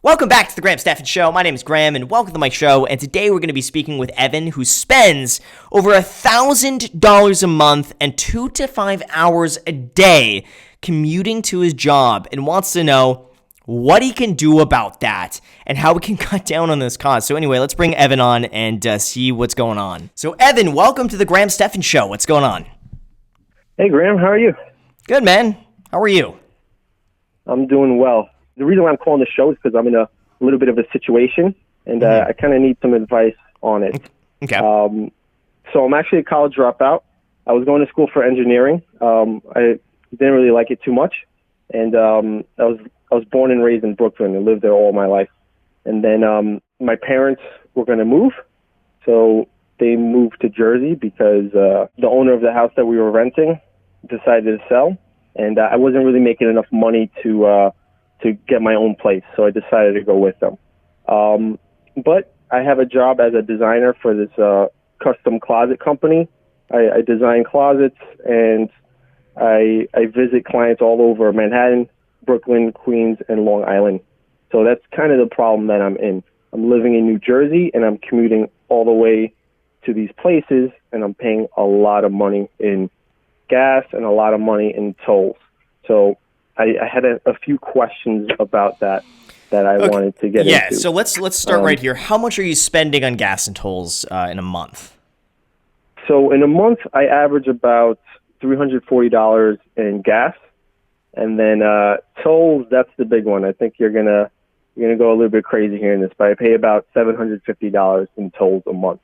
Welcome back to the Graham Stephan Show. My name is Graham, and welcome to my show. And today we're going to be speaking with Evan, who spends over $1,000 a month and 2 to 5 hours a day commuting to his job, and wants to know what he can do about that and how we can cut down on this cost. So anyway, let's bring Evan on and see what's going on. So Evan, welcome to the Graham Stephan Show. What's going on? Hey, Graham. How are you? Good, man. How are you? I'm doing well. The reason why I'm calling the show is because I'm in a little bit of a situation, and I kind of need some advice on it. Okay. So I'm actually a college dropout. I was going to school for engineering. I didn't really like it too much, and I was born and raised in Brooklyn and lived there all my life. And then my parents were going to move, so they moved to Jersey because the owner of the house that we were renting decided to sell, and I wasn't really making enough money to get my own place, so I decided to go with them. But I have a job as a designer for this custom closet company. I design closets, and I visit clients all over Manhattan, Brooklyn, Queens, and Long Island. So that's kind of the problem that I'm in. I'm living in New Jersey, and I'm commuting all the way to these places, and I'm paying a lot of money in gas and a lot of money in tolls. So I had a few questions about that I wanted to get into. Yeah, so let's start right here. How much are you spending on gas and tolls in a month? So in a month, I average about $340 in gas, and then tolls. That's the big one. I think you're gonna go a little bit crazy hearing this, but I pay about $750 in tolls a month.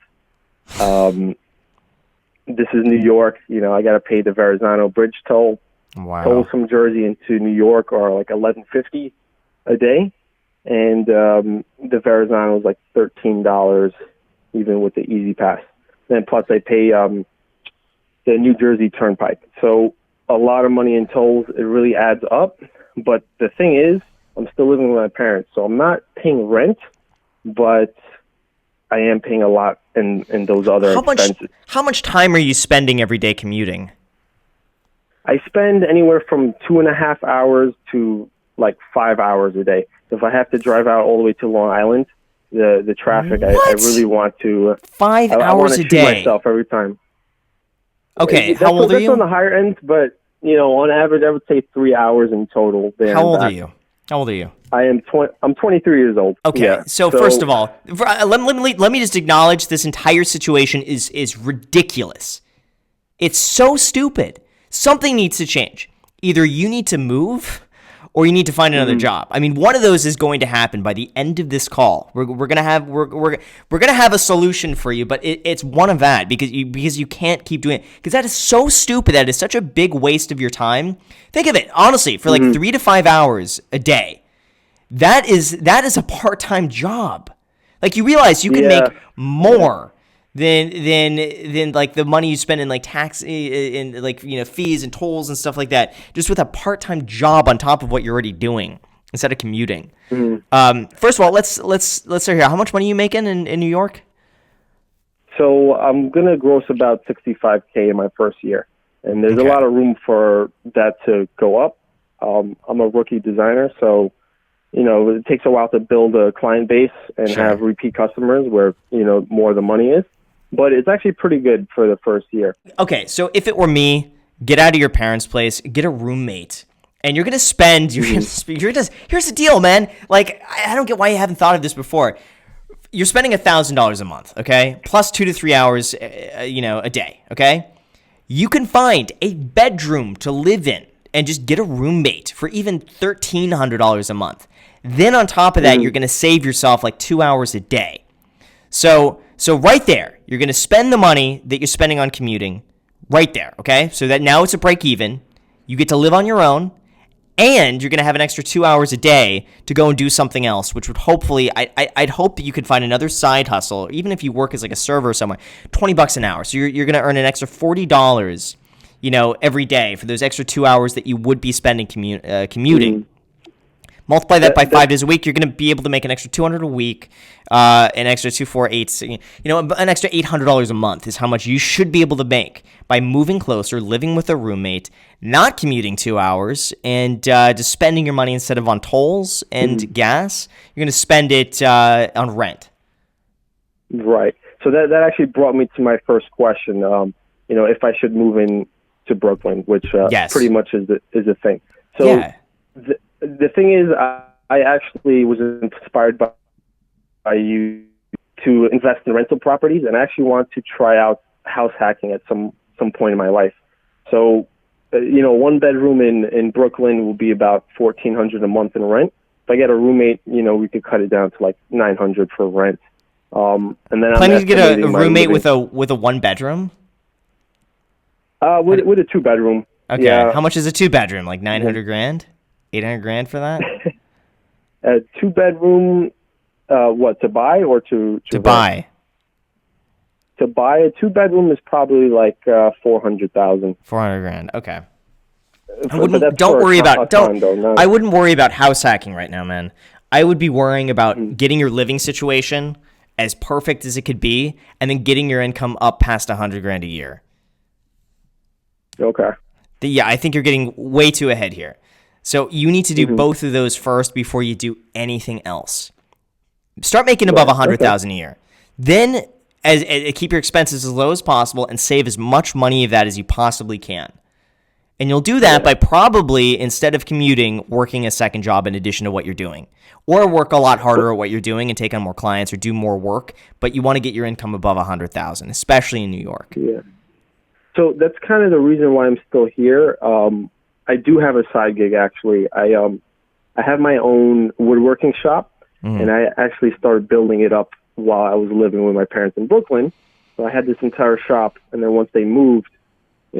This is New York. I got to pay the Verrazano Bridge toll. Wow. Tolls from Jersey into New York are like $11.50 a day, and the Verrazano is like $13, even with the Easy Pass. Then plus I pay the New Jersey Turnpike. So a lot of money in tolls. It really adds up. But the thing is, I'm still living with my parents, so I'm not paying rent, but I am paying a lot in those other expenses. How much time are you spending every day commuting? I spend anywhere from 2.5 hours to like 5 hours a day. So if I have to drive out all the way to Long Island, the traffic, I really want to. 5 hours I want to a shoot day. myself every time. Okay, how old are you? That's on the higher end, but on average, I would say 3 hours in total. How old are you? I am. I'm 23 years old. Okay, yeah. so first of all, let me just acknowledge this entire situation is ridiculous. It's so stupid. Something needs to change. Either you need to move or you need to find another job. I mean, one of those is going to happen by the end of this call. We're gonna have a solution for you, but it's one of that because you can't keep doing it, because that is so stupid. That is such a big waste of your time. Think of it honestly, for like 3 to 5 hours a day. That is a part-time job. Like, you realize you can make more than like the money you spend in like tax in like fees and tolls and stuff like that, just with a part-time job on top of what you're already doing instead of commuting. First of all, let's start here. How much money are you making in New York? So I'm gonna gross about $65K in my first year, and there's a lot of room for that to go up. I'm a rookie designer, so it takes a while to build a client base and have repeat customers where more of the money is. But it's actually pretty good for the first year. Okay, so if it were me, get out of your parents' place, get a roommate, and you're gonna spend. Here's the deal, man. Like, I don't get why you haven't thought of this before. You're spending $1,000 a month, okay, plus 2 to 3 hours, a day, okay. You can find a bedroom to live in and just get a roommate for even $1,300 a month. Then on top of that, you're gonna save yourself like 2 hours a day. So right there, you're going to spend the money that you're spending on commuting right there, okay? So that now it's a break even. You get to live on your own, and you're going to have an extra 2 hours a day to go and do something else, which would hopefully, I'd hope that you could find another side hustle, even if you work as like a server somewhere, $20 an hour. So you're going to earn an extra $40, every day for those extra 2 hours that you would be spending commuting. Multiply that by 5 days a week, you're going to be able to make an extra $200 a week, an extra an extra $800 a month is how much you should be able to make by moving closer, living with a roommate, not commuting 2 hours, and just spending your money instead of on tolls and gas. You're going to spend it on rent. Right. So that actually brought me to my first question. If I should move in to Brooklyn, which Yes. pretty much is the thing. So Yeah. the thing is, I actually was inspired by you to invest in rental properties, and I actually want to try out house hacking at some point in my life. So, one bedroom in Brooklyn will be about $1,400 a month in rent. If I get a roommate, we could cut it down to like $900 for rent. And then Planning to get a roommate with a 1-bedroom? With a 2-bedroom. Okay. Yeah. How much is a 2-bedroom? Like $900,000? $800,000 for that? A 2-bedroom, what, to buy or to rent? Buy? To buy a 2-bedroom is probably like $400,000. $400,000. Okay. I But that's don't for worry a about condo, no. I wouldn't worry about house hacking right now, man. I would be worrying about getting your living situation as perfect as it could be, and then getting your income up past $100,000 a year. Okay. Yeah, I think you're getting way too ahead here. So you need to do both of those first before you do anything else. Start making above $100,000 a year. Then keep your expenses as low as possible and save as much money of that as you possibly can. And you'll do that by probably, instead of commuting, working a second job in addition to what you're doing. Or work a lot harder at what you're doing and take on more clients or do more work. But you want to get your income above $100,000, especially in New York. Yeah. So that's kind of the reason why I'm still here. I do have a side gig, actually. I have my own woodworking shop, and I actually started building it up while I was living with my parents in Brooklyn. So I had this entire shop, and then once they moved,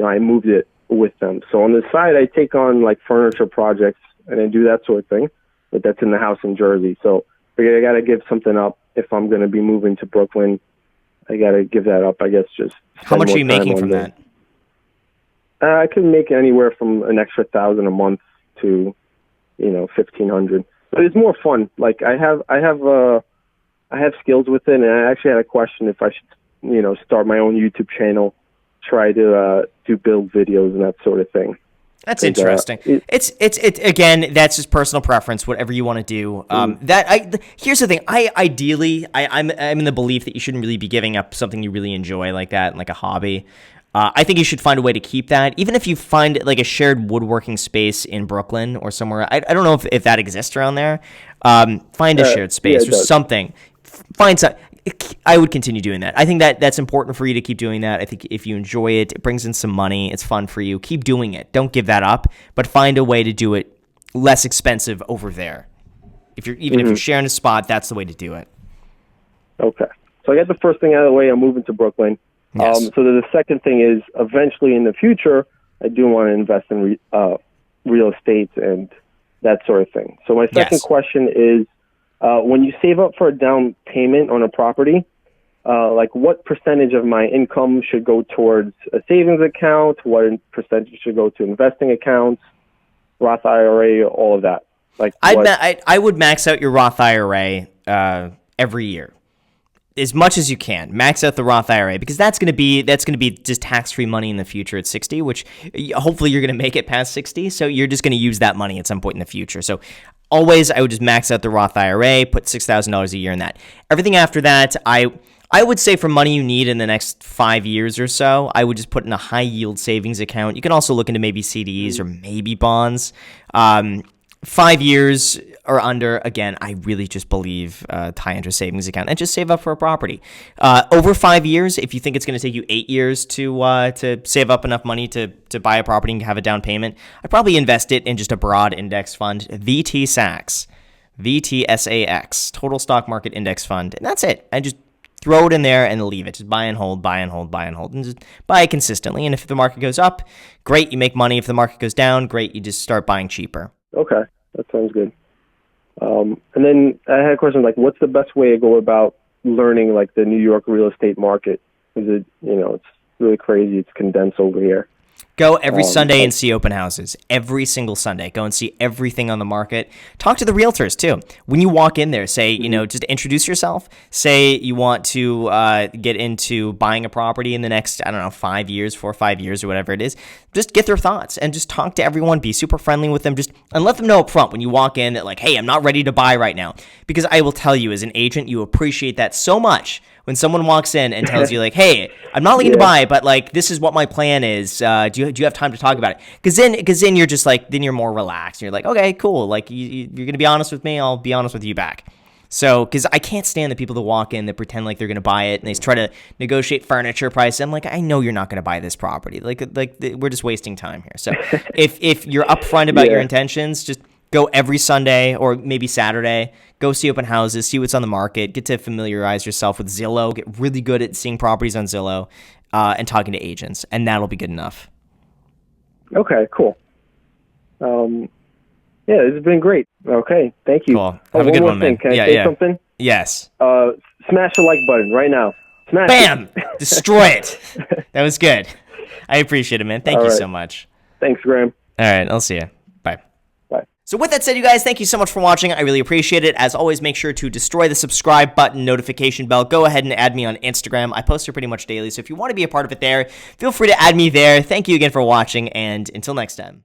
I moved it with them. So on the side, I take on like furniture projects and I do that sort of thing, but that's in the house in Jersey. So I got to give something up if I'm going to be moving to Brooklyn. I got to give that up, I guess. Just how much are you making from that? I can make anywhere from an extra $1,000 a month to, $1,500. But it's more fun. Like I have skills with it, and I actually had a question if I should, start my own YouTube channel, try to do build videos and that sort of thing. That's interesting. It's again, that's just personal preference. Whatever you want to do. Here's the thing. I'm in the belief that you shouldn't really be giving up something you really enjoy like that, like a hobby. I think you should find a way to keep that, even if you find like a shared woodworking space in Brooklyn or somewhere. I don't know if that exists around there. Find a shared space or something. Find some. I would continue doing that. I think that's important for you to keep doing that. I think if you enjoy it, it brings in some money. It's fun for you. Keep doing it. Don't give that up, but find a way to do it less expensive over there. If you're sharing a spot, that's the way to do it. Okay. So I got the first thing out of the way. I'm moving to Brooklyn. Yes. So the second thing is, eventually in the future, I do want to invest in real estate and that sort of thing. So my second question is, when you save up for a down payment on a property, like what percentage of my income should go towards a savings account? What percentage should go to investing accounts, Roth IRA, all of that? Like I would max out your Roth IRA every year. As much as you can, max out the Roth IRA, because that's going to be just tax-free money in the future at 60, which hopefully you're going to make it past 60. So you're just going to use that money at some point in the future. So always, I would just max out the Roth IRA, put $6,000 a year in that. Everything after that, I would say for money you need in the next 5 years or so, I would just put in a high-yield savings account. You can also look into maybe CDs or maybe bonds. 5 years or under, again, I really just believe high-interest savings account and just save up for a property. Over 5 years, if you think it's going to take you 8 years to save up enough money to buy a property and have a down payment, I'd probably invest it in just a broad index fund, VTSAX, Total Stock Market Index Fund, and that's it. I just throw it in there and leave it. Just buy and hold, buy and hold, buy and hold, and just buy it consistently. And if the market goes up, great, you make money. If the market goes down, great, you just start buying cheaper. Okay, that sounds good. And then I had a question, like, what's the best way to go about learning, like, the New York real estate market? Is it, it's really crazy. It's condensed over here. Go every Sunday and see open houses. Every single Sunday. Go and see everything on the market. Talk to the realtors, too. When you walk in there, say, just introduce yourself. Say you want to get into buying a property in the next, 4 or 5 years or whatever it is. Just get their thoughts and just talk to everyone. Be super friendly with them. And let them know up front when you walk in that, like, hey, I'm not ready to buy right now. Because I will tell you, as an agent, you appreciate that so much when someone walks in and tells you, like, hey, I'm not looking to buy, but, like, this is what my plan is. Do you have time to talk about it? Because then you're just, like, then you're more relaxed. You're like, okay, cool. Like, you're going to be honest with me. I'll be honest with you back. So, because I can't stand the people that walk in that pretend like they're going to buy it and they try to negotiate furniture price. I'm like, I know you're not going to buy this property. Like we're just wasting time here. So, if you're upfront about your intentions, just go every Sunday or maybe Saturday. Go see open houses, see what's on the market, get to familiarize yourself with Zillow, get really good at seeing properties on Zillow, and talking to agents, and that'll be good enough. Okay, cool. Yeah, this has been great. Okay, thank you. Cool. Have a good one, man. Can I say something? Yes. Smash the like button right now. Smash Bam! it. Destroy it. That was good. I appreciate it, man. Thank you so much. Thanks, Graham. All right, I'll see you. Bye. Bye. So with that said, you guys, thank you so much for watching. I really appreciate it. As always, make sure to destroy the subscribe button, notification bell. Go ahead and add me on Instagram. I post there pretty much daily, so if you want to be a part of it there, feel free to add me there. Thank you again for watching, and until next time.